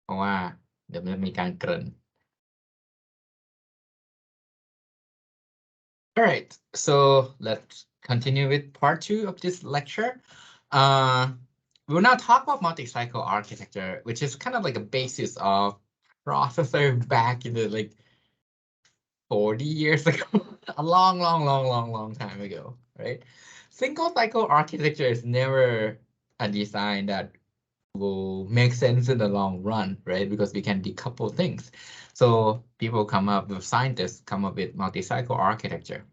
เพราะว่าเดี๋ยวมันมีการเกริ่น All right, so let's continue with part 2 of this lecture. We'll now talk about multi-cycle architecture, which is kind of like a basis of processor back in the like 40 years ago, a long time ago, right? Single cycle architecture is never a design that will make sense in the long run, right? Because we can decouple things. So people come up with, scientists come up with multi-cycle architecture.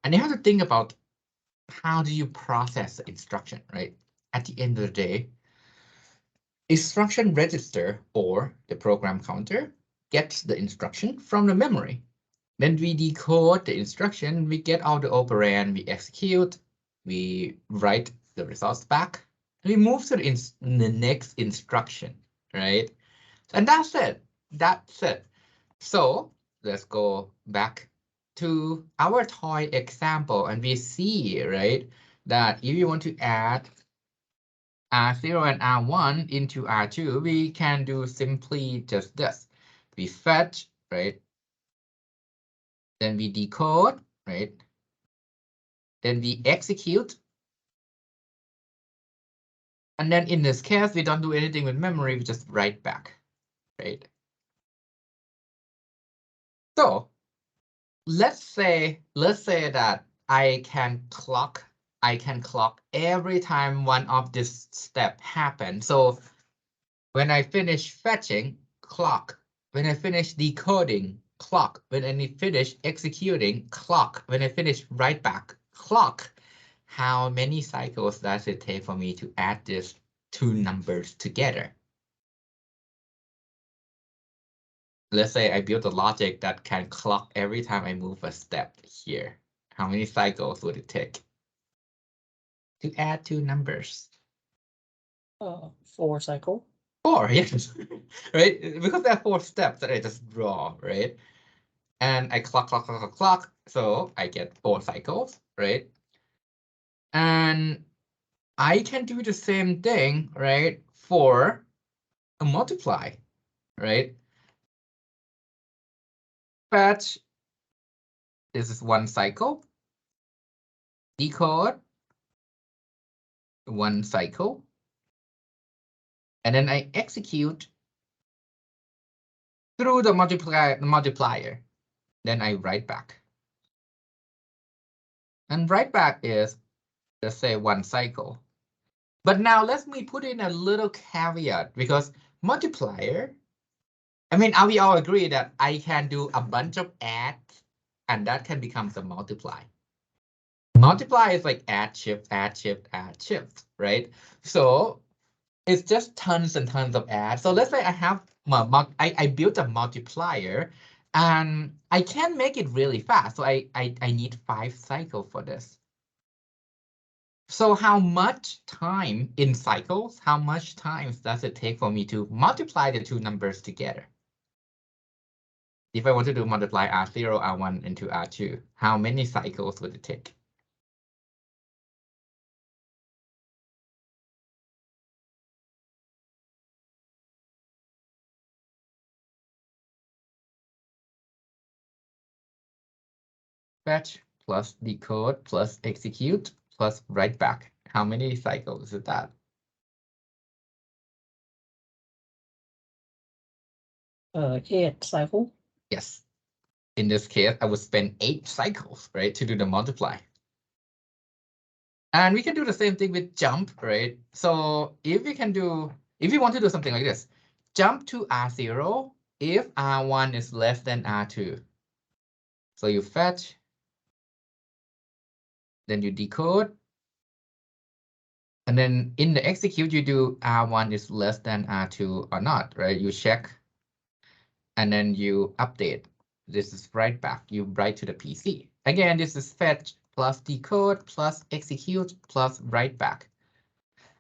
And you have to think about how do you process the instruction, right? At the end of the day, instruction register or the program counter gets the instruction from the memory. Then we decode the instruction, we get all the operand, we execute, we write the results back, we move to the next instruction, right? And that's it. That's it. So let's go back to our toy example, and we see, right, that if you want to add R0 and R1 into R2, we can do simply just this. We fetch, right? Then we decode, right? Then we execute. And then in this case, we don't do anything with memory, we just write back, right? So let's say that I can clock every time one of this step happens. So when I finish fetching, clock. When I finish decoding, clock. When I finish executing, clock. When I finish write back, clock. How many cycles does it take for me to add these two numbers together? Let's say I build a logic that can clock every time I move a step here. How many cycles would it take to add two numbers? 4 cycle. 4, yes, right? Because there are 4 steps that I just draw, right? And I clock. So I get 4 cycles, right? And I can do the same thing, right, for a multiply, right? Fetch, this is 1 cycle. Decode, 1 cycle. And then I execute through the multiplier. Then I write back. And write back is, let's say, 1 cycle. But now let me put in a little caveat, because multiplier, I mean, we all agree that I can do a bunch of adds, and that can become the multiply. Multiply is like add, shift, right? So it's just tons and tons of adds. So let's say I have I built a multiplier, and I can make it really fast. So I need 5 cycles for this. So how much time in cycles, how much time does it take for me to multiply the two numbers together? If I want to do multiply R0, R1 into R2, how many cycles would it take? Fetch plus decode plus execute plus write back. How many cycles is that? 8 cycle. Yes. In this case, I would spend 8 cycles, right, to do the multiply. And we can do the same thing with jump, right? So if we want to do something like this, jump to R0 if R1 is less than R2. So you fetch, then you decode, and then in the execute, you do R1 is less than R2 or not, right? You check, and then you update. This is write back. You write to the PC. Again, this is fetch plus decode plus execute plus write back.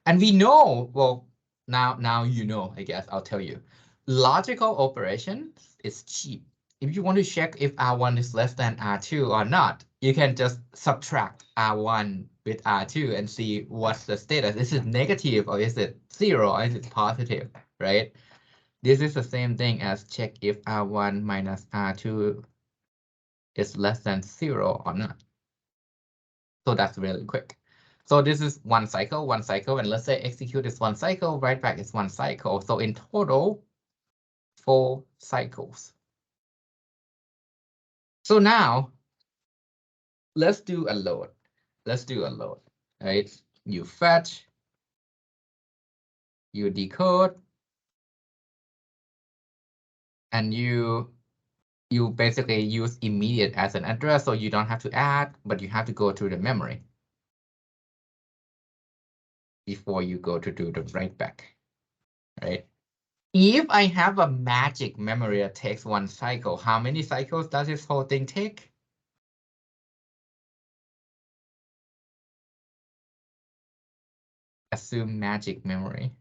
And we know, well, now you know, I guess I'll tell you. Logical operations is cheap. If you want to check if R1 is less than R2 or not, you can just subtract R1 with R2 and see what's the status. Is it negative or is it 0 or is it positive, right? This is the same thing as check if R1 minus R2 is less than 0 or not. So that's really quick. So this is one cycle, and let's say execute is one cycle, write back is one cycle. So in total, 4 cycles. So now let's do a load. Right? You fetch, you decode, and you basically use immediate as an address, so you don't have to add, but you have to go to the memory before you go to do the write back, right? If I have a magic memory that takes one cycle, how many cycles does this whole thing take? Assume magic memory.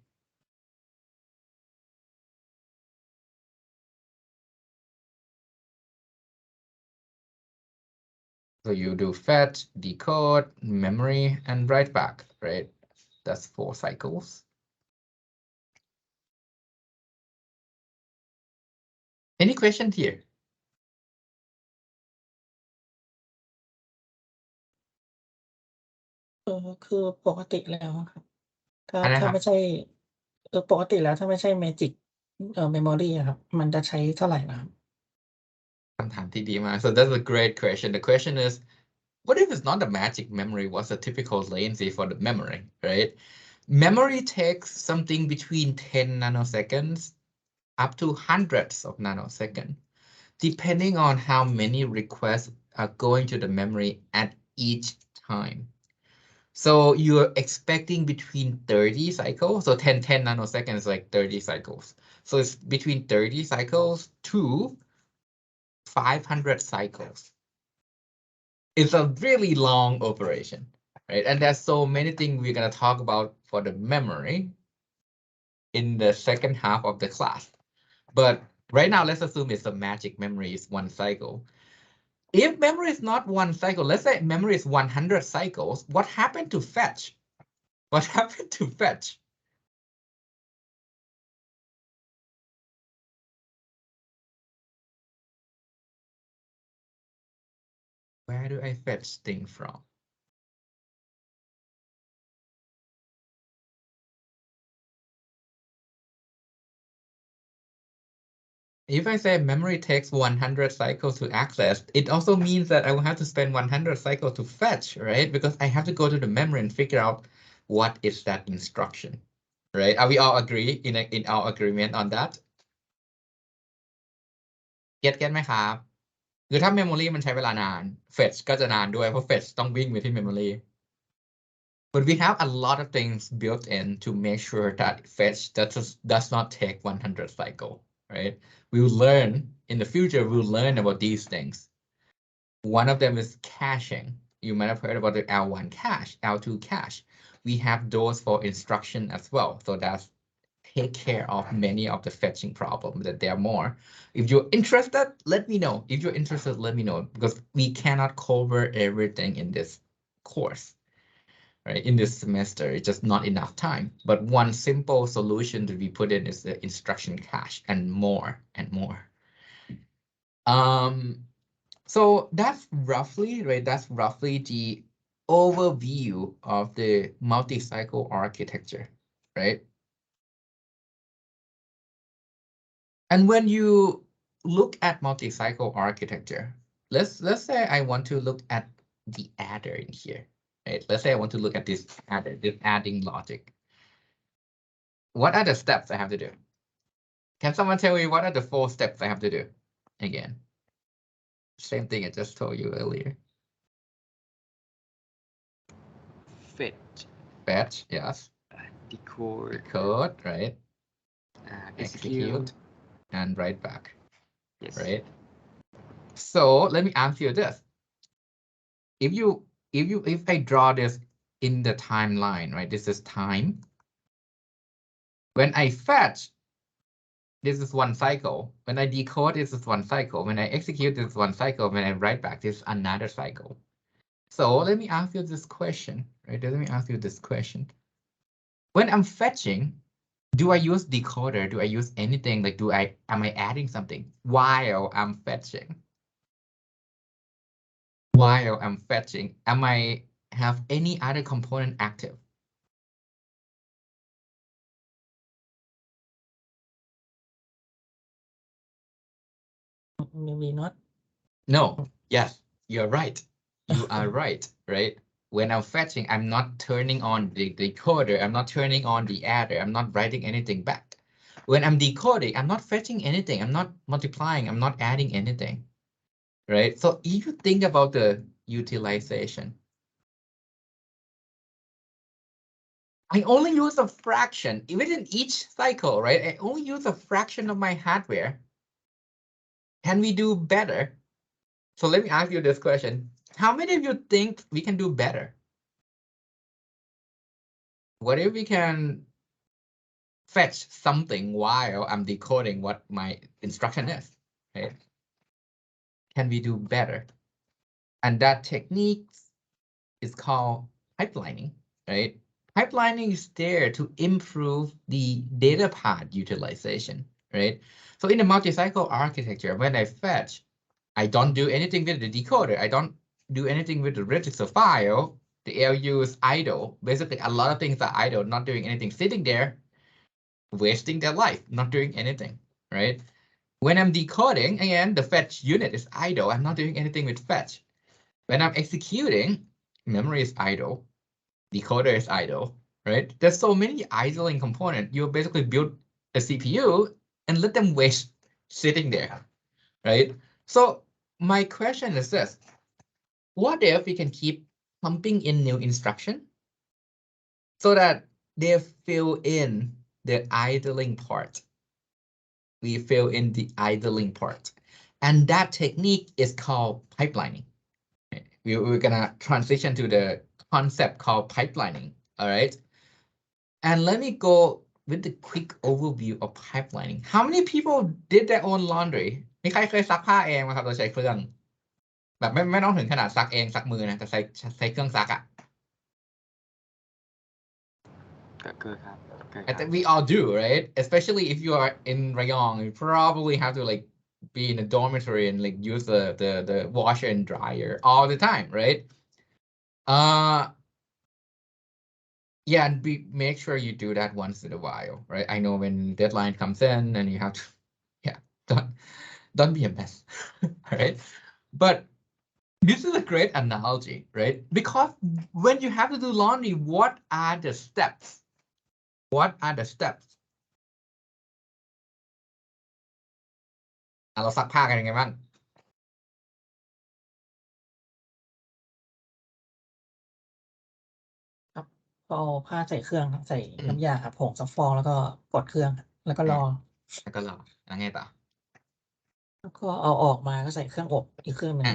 So you do fetch, decode, memory, and write back, right? That's 4 cycles. Any questions here? คือปกติแล้วครับถ้า อะไรครับ ไม่ใช่ปกติแล้วถ้าไม่ใช่ Magic Memory อะครับมันจะใช้เท่าไหร่ล่ะครับ คำถามที่ดีมาก So that's a great question. The question is, what if it's not the magic memory? What's the typical latency for the memory, right? Memory takes something between 10 nanoseconds up to hundreds of nanoseconds, depending on how many requests are going to the memory at each time. So you're expecting between 30 cycles. So 10 nanoseconds is like 30 cycles. So it's between 30 cycles to 500 cycles. It's a really long operation, right? And there's so many things we're going to talk about for the memory in the second half of the class. But right now, let's assume it's a magic memory is one cycle. If memory is not one cycle, let's say memory is 100 cycles, what happened to fetch? What happened to fetch? Where do I fetch things from? If I say memory takes 100 cycles to access, it also means that I will have to spend 100 cycles to fetch, right? Because I have to go to the memory and figure out what is that instruction, right? Are we all agree in our agreement on that? เก็ตไหมครับคือถ้า memory มันใช้เวลานาน fetch ก็จะนานด้วยเพราะ fetch ต้องวิ่งไปที่ memory. But we have a lot of things built in to make sure that fetch does not take 100 cycles, right? We'll learn in the future, we'll learn about these things. One of them is caching. You might have heard about the L1 cache, L2 cache. We have those for instruction as well. So that's take care of many of the fetching problems that there are more. If you're interested, let me know. If you're interested, let me know, because we cannot cover everything in this course. Right, in this semester, it's just not enough time. But one simple solution that we put in is the instruction cache, and more and more. So that's roughly, right? That's roughly the overview of the multi-cycle architecture, right? And when you look at multi-cycle architecture, let's say I want to look at the adder in here. Right? Let's say I want to look at this adder, this adding logic. What are the steps I have to do? Can someone tell me what are the 4 steps I have to do? Again, same thing I just told you earlier. Fetch, yes. Decode, right? Execute and write back. Yes. Right? So let me ask you this. If I draw this in the timeline, right? This is time. When I fetch, this is one cycle. When I decode, this is one cycle. When I execute, this is one cycle. When I write back, this is another cycle. So let me ask you this question, right? Let me ask you this question. When I'm fetching, Do I use decoder? Do I use anything? Like, am I adding something while I'm fetching? While I'm fetching, am I have any other component active? Maybe not. No. Yes, you're right. You are right, right? When I'm fetching, I'm not turning on the decoder. I'm not turning on the adder. I'm not writing anything back. When I'm decoding, I'm not fetching anything. I'm not multiplying. I'm not adding anything, right? So if you think about the utilization, I only use a fraction, within each cycle, right? I only use a fraction of my hardware. Can we do better? So let me ask you this question. How many of you think we can do better? What if we can fetch something while I'm decoding what my instruction is, right? Can we do better? And that technique is called pipelining, right? Pipelining is there to improve the data path utilization, right? So in the multi-cycle architecture, when I fetch, I don't do anything with the decoder. I don't do anything with the register file. The ALU is idle. Basically, a lot of things are idle, not doing anything, sitting there, wasting their life, not doing anything, right? When I'm decoding, again, the fetch unit is idle. I'm not doing anything with fetch. When I'm executing, memory is idle. Decoder is idle, right? There's so many idling components. You basically build a CPU and let them waste sitting there, right? So my question is this: what if we can keep pumping in new instruction so that they fill in the idling part? We fill in the idling part, and that technique is called pipelining. We're gonna transition to the concept called pipelining. All right. And let me go with the quick overview of pipelining. How many people did their own laundry? มีใครเคยซักผ้าเองไหมครับโดยใช้เครื่องแบบไม่ต้องถึงขนาดซักเองซักมือนะแต่ใช้เครื่องซักอ่ะ I think we all do, right? Especially if you are in Rayong, you probably have to like be in a dormitory and like use the washer and dryer all the time, right? Yeah, and make sure you do that once in a while, right? I know when deadline comes in and you have to, yeah, don't be a mess, right? But this is a great analogy, right? Because when you have to do laundry, what are the steps? What are the steps? เราซักผ้ากันยังไงบ้าง ครับก็เอาผ้าใส่เครื่องครับใส่น้ำยาผงซักฟอกแล้วก็กดเครื่องแล้วก็รอแล้วก็รอแล้วไงต่อ แล้วก็เอาออกมาก็ใส่เครื่องอบอีกเครื่องหนึ่ง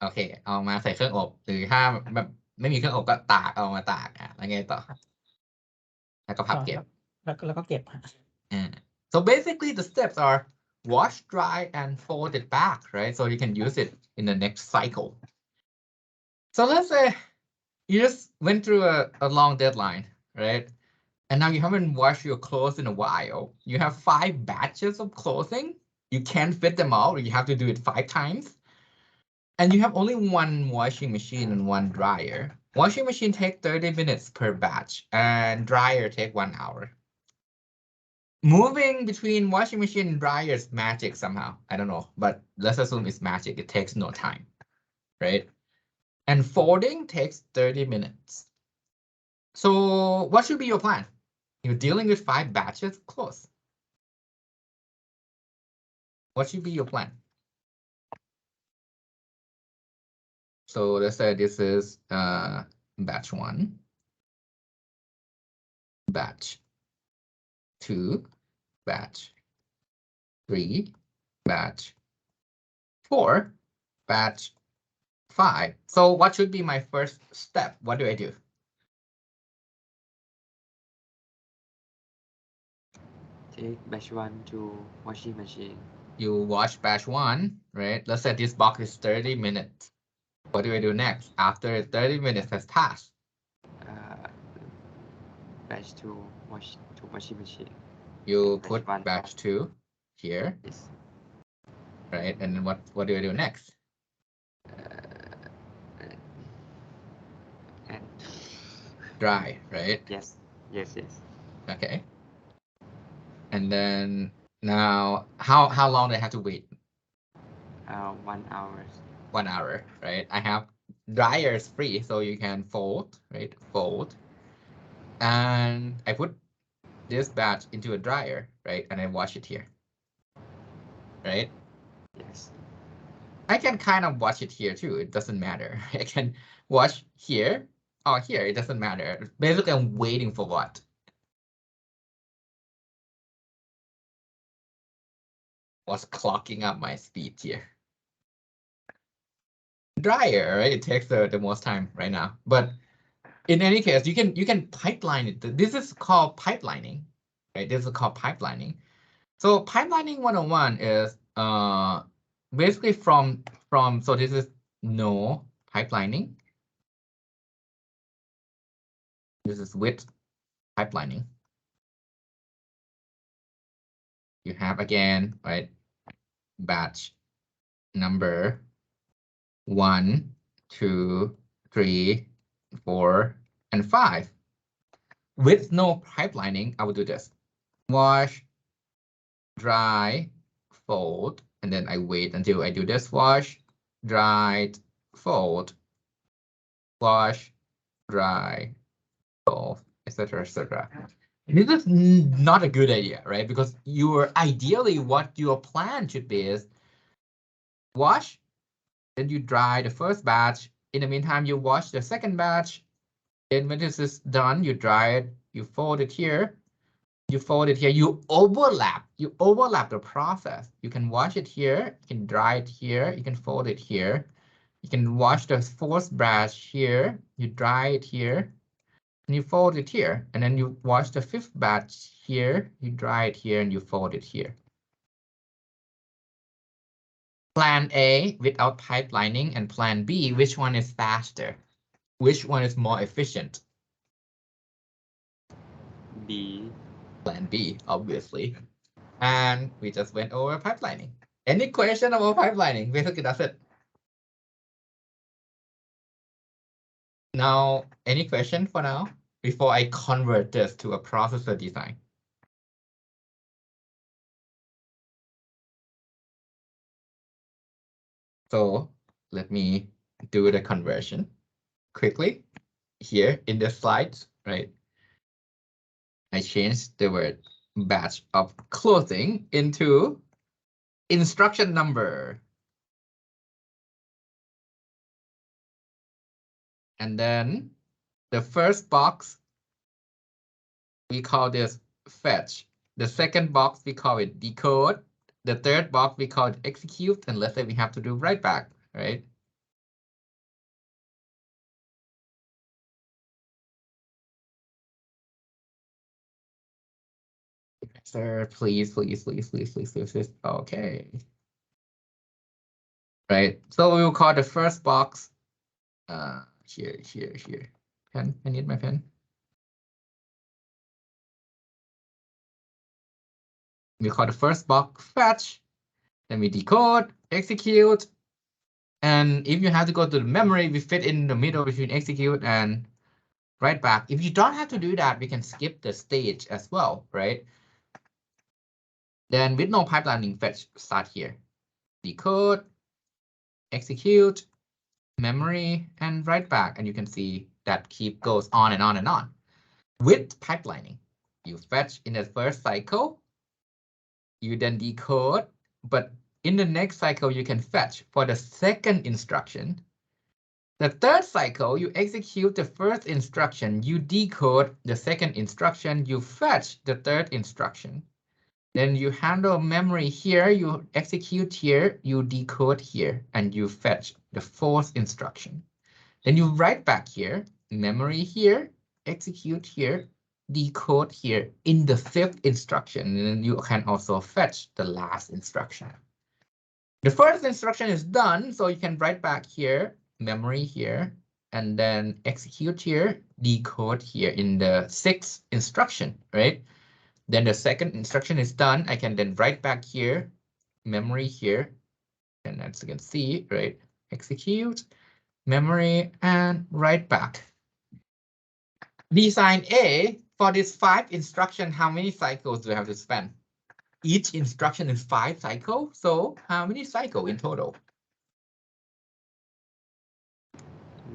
โอเคเอามาใส่เครื่องอบหรือถ้าแบบไม่มีเครื่องอบก็ตากเอามาตากแล้วไงต่อแล้วก็พับเก็บแล้วก็เก็บฮะ So basically the steps are wash, dry, and fold it back, right? So you can use it in the next cycle. So let's say you just went through a long deadline, right? And now you haven't washed your clothes in a while. You have 5 batches of clothing. You can't fit them all. You have to do it 5 times. And you have only 1 washing machine and 1 dryer. Washing machine take 30 minutes per batch and dryer take 1 hour. Moving between washing machine and dryer is magic somehow. I don't know, but let's assume it's magic. It takes no time, right? And folding takes 30 minutes. So what should be your plan? You're dealing with 5 batches, close. What should be your plan? So let's say this is batch 1, batch 2, batch 3, batch 4, batch 5. So what should be my first step? What do I do? Take batch 1 to washing machine. You wash batch 1, right? Let's say this box is 30 minutes. What do I do next? After 30 minutes has passed. batch to washing machine. You And put one batch 2 here, is right? And then what do you do next? and Dry, right? yes. Okay. And then now how long do I have to wait? 1 hour. 1 hour, right? I have dryers free, so you can fold, right? Fold. And I put this batch into a dryer, right? And I wash it here, right? Yes. I can kind of wash it here too. It doesn't matter. I can wash here or here. It doesn't matter. Basically, I'm waiting for what? Was clocking up my speed here. Dryer, right? It takes the most time right now. But in any case, you can pipeline it. This is called pipelining, right? This is called pipelining. So pipelining 101 is basically from so this is no pipelining. This is with pipelining. You have again, right? Batch number 1, 2, 3, 4, and 5. With no pipelining, I will do this. Wash, dry, fold, and then I wait until I do this. Wash, dry, fold, wash, dry, fold, etc., etc. This is not a good idea, right? Because ideally what your plan should be is wash, then you dry the first batch. In the meantime, you wash the second batch. Then when this is done, you dry it, you fold it here, you overlap the process. You can wash it here, you can dry it here, you can fold it here. You can wash the fourth batch here, you dry it here, and you fold it here. And then you wash the fifth batch here, you dry it here, and you fold it here. Plan A without pipelining and plan B, which one is faster? Which one is more efficient? B. Plan B, obviously. And we just went over pipelining. Any question about pipelining? Basically, that's it. Now, any question for now before I convert this to a processor design? So let me do the conversion quickly here in the slides, right? I changed the word batch of clothing into instruction number. And then the first box, we call this fetch. The second box, we call it decode. The third box, we call it execute. And let's say we have to do write back, right? Sir, please. Okay. Right. So we will call the first box here. Pen. I need my pen. We call the first box fetch. Then we decode, execute. And if you have to go to the memory, we fit in the middle between execute and write back. If you don't have to do that, we can skip the stage as well, right? Then with no pipelining, fetch start here. Decode, execute, memory, and write back. And you can see that keep goes on and on and on. With pipelining, you fetch in the first cycle, you then decode, but in the next cycle, you can fetch for the second instruction. The third cycle, you execute the first instruction, you decode the second instruction, you fetch the third instruction. Then you handle memory here, you execute here, you decode here, and you fetch the fourth instruction. Then you write back here, memory here, execute here, decode here in the fifth instruction. And then you can also fetch the last instruction. The first instruction is done, so you can write back here, memory here, and then execute here, decode here in the 6th instruction, right? Then the second instruction is done. I can then write back here, memory here, and as you can see, right? Execute, memory, and write back. Design A, for this 5 instruction, how many cycles do I have to spend? Each instruction is 5 cycles, so how many cycles in total?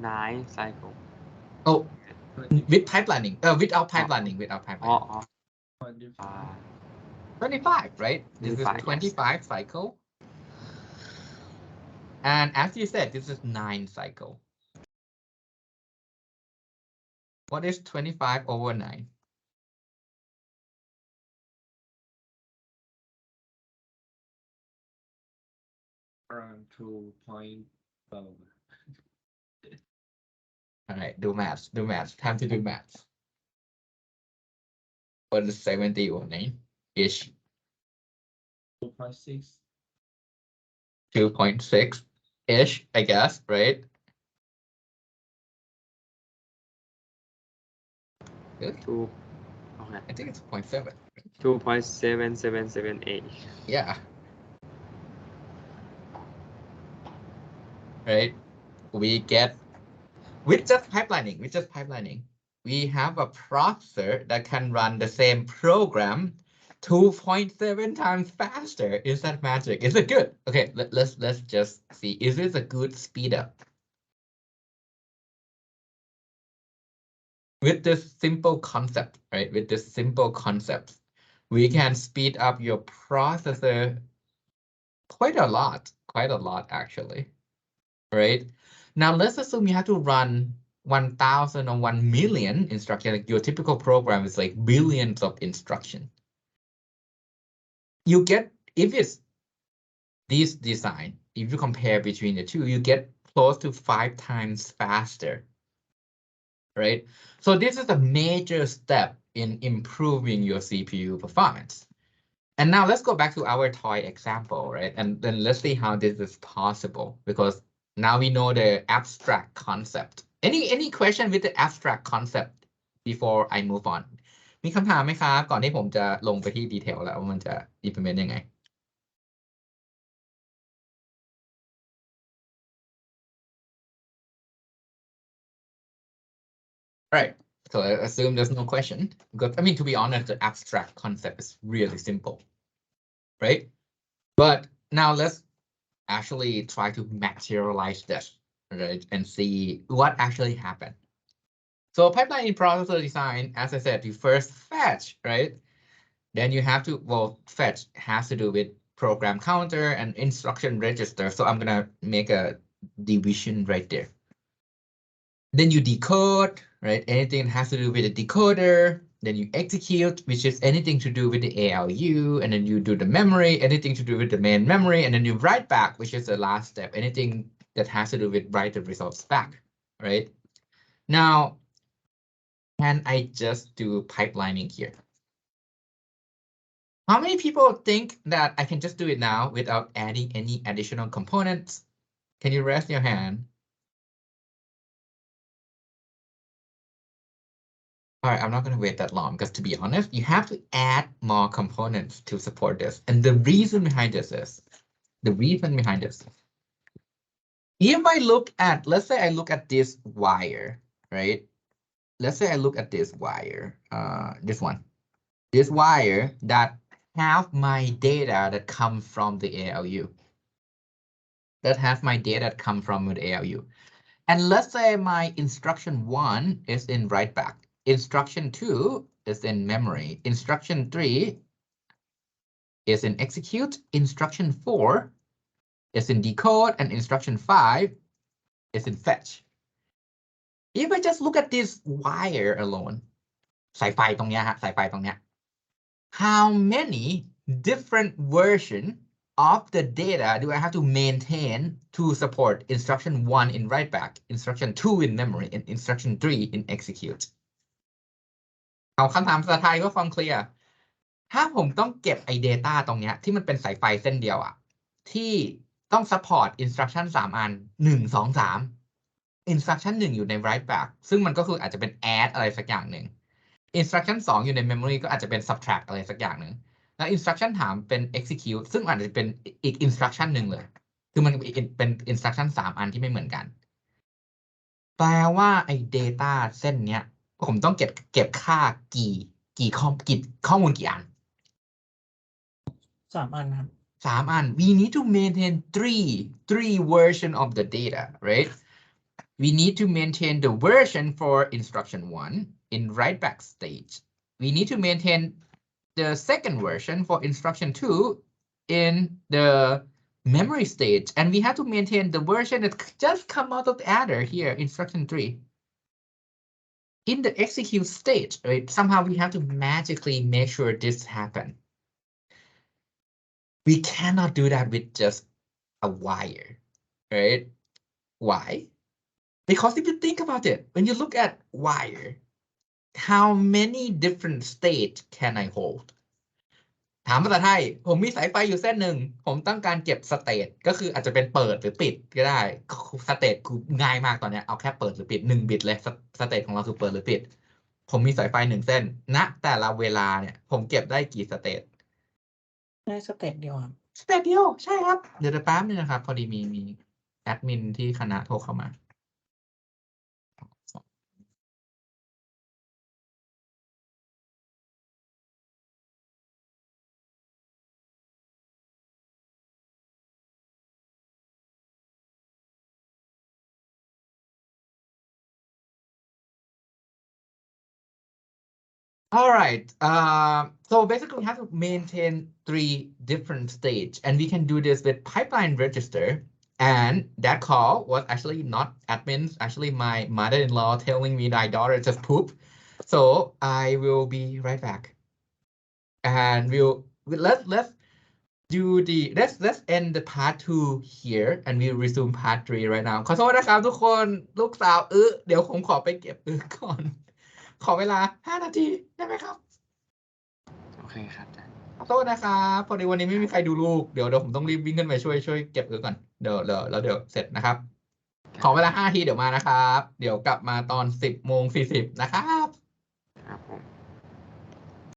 9 cycle. Oh, with pipelining, without pipelining, without pipelining. 25, right? This is 25 cycle. And as you said, this is 9 cycle. What is 25 over 9? Around 2.12. All right, do maths, do maths. Time to do maths. What is 70 over 9-ish? 2.6. 2.6-ish, I guess, right? Really? Okay. I think it's 0.7. 2.7778. Yeah. Right? We get, with just pipelining, we have a processor that can run the same program 2.7 times faster. Is that magic? Is it good? Okay, let's just see. Is this a good speed up? With this simple concept, right? With this simple concept, we can speed up your processor quite a lot actually, right? Now let's assume you have to run 1,000 or 1 million instructions. Like your typical program is like billions of instructions. You get, if it's this design, if you compare between the two, you get close to 5 times faster, right? So this is a major step in improving your CPU performance. And now let's go back to our toy example, right? And then let's see how this is possible, because now we know the abstract concept. Any question with the abstract concept before I move on? มีคำถามไหมครับก่อนที่ผมจะลงไปที่ดีเทลแล้วว่ามันจะ implement ยังไง Right. So I assume there's no question, because I mean, to be honest, the abstract concept is really simple, right? But now let's actually try to materialize this, right, and see what actually happened. So pipeline in processor design, as I said, you first fetch, right? Then you have to, well, fetch has to do with program counter and instruction register. So I'm gonna make a division right there. Then you decode, right? Anything that has to do with the decoder. Then you execute, which is anything to do with the ALU. And then you do the memory, anything to do with the main memory. And then you write back, which is the last step, anything that has to do with write the results back, right? Now, can I just do pipelining here? How many people think that I can just do it now without adding any additional components? Can you raise your hand? All right, I'm not going to wait that long, because to be honest, you have to add more components to support this. And the reason behind this is, if I look at, let's say I look at this wire, right? Let's say I look at this wire, this one, this wire that have my data that come from the ALU. That has my data that come from the ALU. And let's say my instruction 1 is in write back. Instruction 2 is in memory. Instruction 3 is in execute. Instruction 4 is in decode. And instruction 5 is in fetch. If I just look at this wire alone, สายไฟตรงเนี้ยฮะ สายไฟตรงเนี้ย how many different versions of the data do I have to maintain to support instruction 1 in write back, instruction 2 in memory, and instruction 3 in execute? เอาคำถามภาษาไทยก็ฟังเคลียร์ ถ้าผมต้องเก็บไอ้ data ตรงเนี้ยที่มันเป็นสายไฟเส้นเดียวอะที่ต้อง support instruction 3 อัน 1 2 3 instruction 1อยู่ใน write back ซึ่งมันก็คืออาจจะเป็น add อะไรสักอย่างหนึ่ง instruction 2อยู่ใน memory ก็อาจจะเป็น subtract อะไรสักอย่างหนึ่งแล้ว instruction 3เป็น execute ซึ่งอาจจะเป็นอีก instruction หนึ่งเลยคือมันเป็น instruction 3 อันที่ไม่เหมือนกันแปลว่าไอ้ data เส้นเนี้ยผมต้องเก็บค่ากี่ข้อมูลกี่อัน 3 อันครับ 3 อัน we need to maintain three version of the data right we need to maintain the version for instruction 1 in write back stage we need to maintain the second version for instruction 2 in the memory stage and we have to maintain the version that just come out of the adder here instruction 3 in the execute stage right somehow we have to magically make sure this happen we cannot do that with just a wire, right? Why? Because if you think about it, when you look at wire, how many different states can I hold? ถามภาษาไทยผมมีสายไฟอยู่เส้นหนึ่งผมต้องการเก็บสเตทก็คืออาจจะเป็นเปิดหรือปิดก็ได้สเตทคือง่ายมากตอนนี้เอาแค่เปิดหรือปิด1 บิตเลยสเตทของเราคือเปิดหรือปิดผมมีสายไฟ1 เส้นณแต่ละเวลาเนี่ยผมเก็บได้กี่สเตท ได้สเตตเดียวครับ สเตทเดียวใช่ครับเดี๋ยวแป๊บนึงนะครับพอดีมีแอดมินที่คณะโทรเข้ามา All right. So basically, we have to maintain 3 different states, and we can do this with pipeline register. And that call was actually not admins. Actually, my mother-in-law telling me my daughter just pooped. So I will be right back. And let's do the let's end the part 2 here, and we'll resume part 3 right now. ขอโทษนะครับทุกคนลูกสาวเดี๋ยวผมขอไปเก็บก่อน ขอเวลา5 นาทีได้ไหมครับ โอเคครับอาจารย์ ขอโทษนะครับพอดีวันนี้ไม่มีใครดูลูกเดี๋ยวผมต้องรีบวิ่งขึ้นไปช่วยเก็บก่อนเดี๋ยวเสร็จนะครับ ขอเวลา5 นาทีเดี๋ยวมานะครับ เดี๋ยวกลับมาตอน 10:40 นะครับ